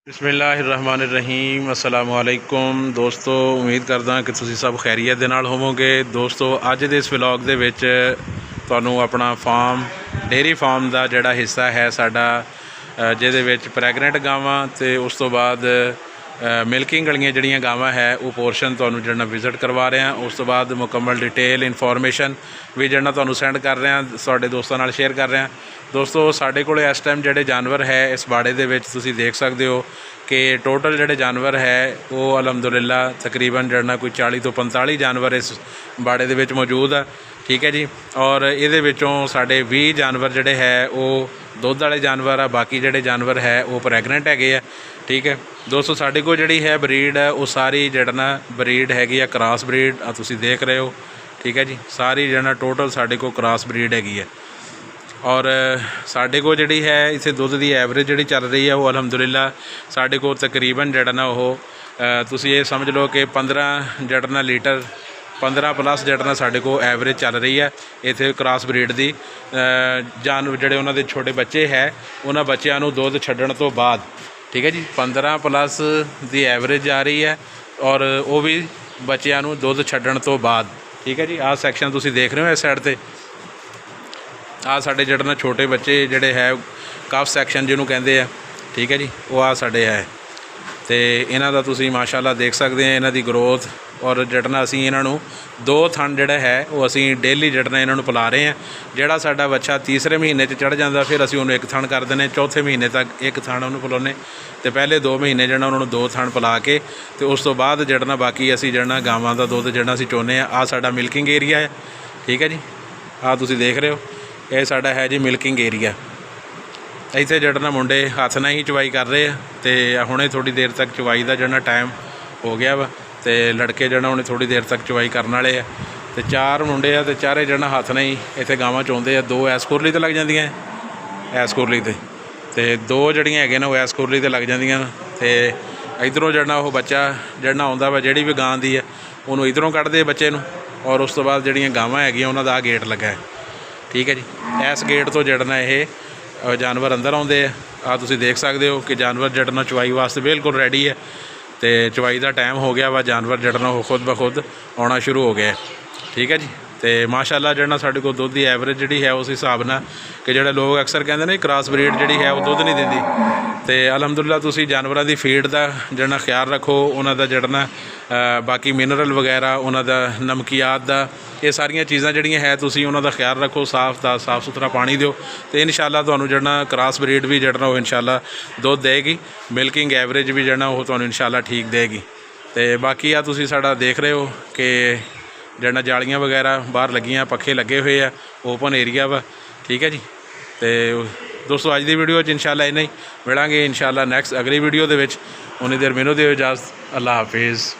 बिस्मिल्लाहिर्रहमानिर्रहीम अस्सलाम वालेकुम दोस्तों, उम्मीद करदा कि तुसीं सब खैरियत दे नाल होवोगे। दोस्तों अज दे इस व्लॉग दे विच तुहानूं अपना फार्म डेयरी फार्म दा जिहड़ा हिस्सा है साडा जिहदे विच प्रैगनेंट गावां ते उस तो बाद मिल्किंग वालियां जिहड़ियां गावां है वो पोर्शन तुहानूं जिहड़ा विजिट करवा रहे हैं। उस तो बाद मुकम्मल डिटेल इन्फॉर्मेशन भी जिहड़ा तुहानूं सेंड कर रहे हैं, साडे दोस्तां नाल शेयर कर रहे हैं। दोस्तों साडे कोल इस टाइम जिहड़े जानवर है इस बाड़े दे विच तुसीं देख सकते हो कि टोटल जिहड़े जानवर है वो अलहमदुलिल्लाह तकरीबन जिहड़ा कोई 40 तो 45 जानवर इस बाड़े दे विच मौजूद है। ठीक है जी। और इहदे विचों साडे 20 जानवर जिहड़े है वो दुध वाले जानवर आ, बाकी जिहड़े जानवर है वो प्रैगनेंट हैगे आ। ठीक है दोस्तों, साडे कोल जिहड़ी है ब्रीड है वो सारी जिहड़ा ना ब्रीड हैगी आ क्रॉस ब्रीड आ, तुसीं देख रहे हो। ठीक है जी, सारी जिहड़ा टोटल साडे कोल क्रॉस ब्रीड हैगी है। और साडे कोल जिहड़ी है इत्थे दुध की एवरेज जिहड़ी चल रही है वो अलहमदुलिल्लाह साडे कोल तकरीबन जिहड़ा ना वो तुसीं ये समझ लो कि 15 जिहड़ा ना लीटर 15 प्लस जिहड़ा ना साडे कोल एवरेज चल रही है इत्थे क्रॉस ब्रीड की। जानवर जिहड़े उन्हां दे छोटे बच्चे है उन्हां बच्चिआं नूं दुध छड्डण तो बाद, ठीक है जी, 15 प्लस की एवरेज आ रही है और वो भी बच्चिआं नूं दुध छड्डण तो बाद। ठीक है जी, आह सैक्शन तुसीं देख रहे हो इस साइड ते आ साडे जिहड़े ना छोटे बच्चे जिहड़े है कफ सैक्शन जिन्होंने कहते हैं। ठीक है जी, वो आ साडे है तो इन्हां दा तुसीं माशाअल्लाह देख सकते हैं इन्हां दी ग्रोथ। और जिहड़ा ना असीं इन्हां नूं 2 थण जिहड़ा है वो असीं डेली जिहड़ा ना इन्हां नूं पिला रहे हैं। जिहड़ा साडा बच्चा तीसरे महीने चढ़ जाता फिर असीं उहनूं 1 थण कर दिंदे, चौथे महीने तक 1 थण उहनूं पिलाउने तो पहले 2 महीने जिहड़ा उन्होंने 2 थण पिला के तो उस तो बाद जिहड़ा ना बाकी असीं जिहड़ा गावां दा दुध जिहड़ा असीं चोने आ साडा मिल्किंग एरिया है। ठीक है जी, आ तुसीं देख रहे हो ये साडा है जी मिल्किंग एरिया। इत्थे जिहड़ा ना मुंडे हत्थ नाल ही चवाई कर रहे हैं तो हुणे थोड़ी देर तक चवाई का जिहड़ा टाइम हो गया वा तो लड़के जिहड़ा हुणे थोड़ी देर तक चवाई करने वाले है। तो 4 मुंडे आ तो चारे जिहड़ा हत्थ नाल ही इत्थे गावां चोंदे आ। 2 ऐस खुरली ते लग जांदियां ऐस खुरली ते 2 जिहड़ियां हैगियां ना वो ऐस खुरली ते लग जांदियां ते इधरों जिहड़ा वो बच्चा जिहड़ा आउंदा वा जिहड़ी भी गां दी है उहनूं इधरों कढदे बच्चे नूं और उस तो बाद जिहड़ियां गावां हैगियां उहनां दा गेट लगा है। ठीक है जी, इस गेट तो जिहड़ा ना ये जानवर अंदर आउंदे आ तुसीं देख सकते हो कि जानवर जिहड़ा ना चवाई वास्ते बिल्कुल रेडी है तो चवाई का टाइम हो गया वा, जानवर जिहड़ा ना खुद ब खुद आना शुरू हो गया। ठीक है जी, तो माशाअल्लाह जिहड़ा साडे कोल दुध की एवरेज जिहड़ी है उस हिसाब नाल कि जिहड़े लोग अक्सर कहते हैं क्रॉस ब्रीड जिहड़ी है वो दुध नहीं दिंदी तो अलहमदुलिल्लाह तुसीं जानवरां दी फीड का जिहड़ा ख्याल रखो, उन्हां दा जिहड़ा ना बाकी मिनरल वगैरह उन्हां दा नमकियात दा ये सारियां चीज़ां जिहड़ियां है तुसीं उन्हां दा ख्याल रखो, साफ सुथरा पानी दिओ तो इंशाअल्लाह तुहानूं जिहड़ा क्रॉस ब्रीड भी जिहड़ा वो इंशाअल्लाह दुध देगी, मिल्किंग एवरेज भी जिहड़ा वो तुहानूं इंशाअल्लाह ठीक देगी। तो बाकी आ तुसीं साडा देख रहे हो कि जिहड़ा जालियां वगैरह बाहर लगियां, पखे लगे हुए आ, ओपन एरिया वा। ठीक है जी, तो दोस्तों अज की वीडियो इंशाअल्लाह इन्ना ही, मिलांगे इंशाअल्लाह नैक्सट अगली वीडियो दे विच। उन्नी देर मैनूं दिओ इजाज़त, अल्लाह हाफिज़।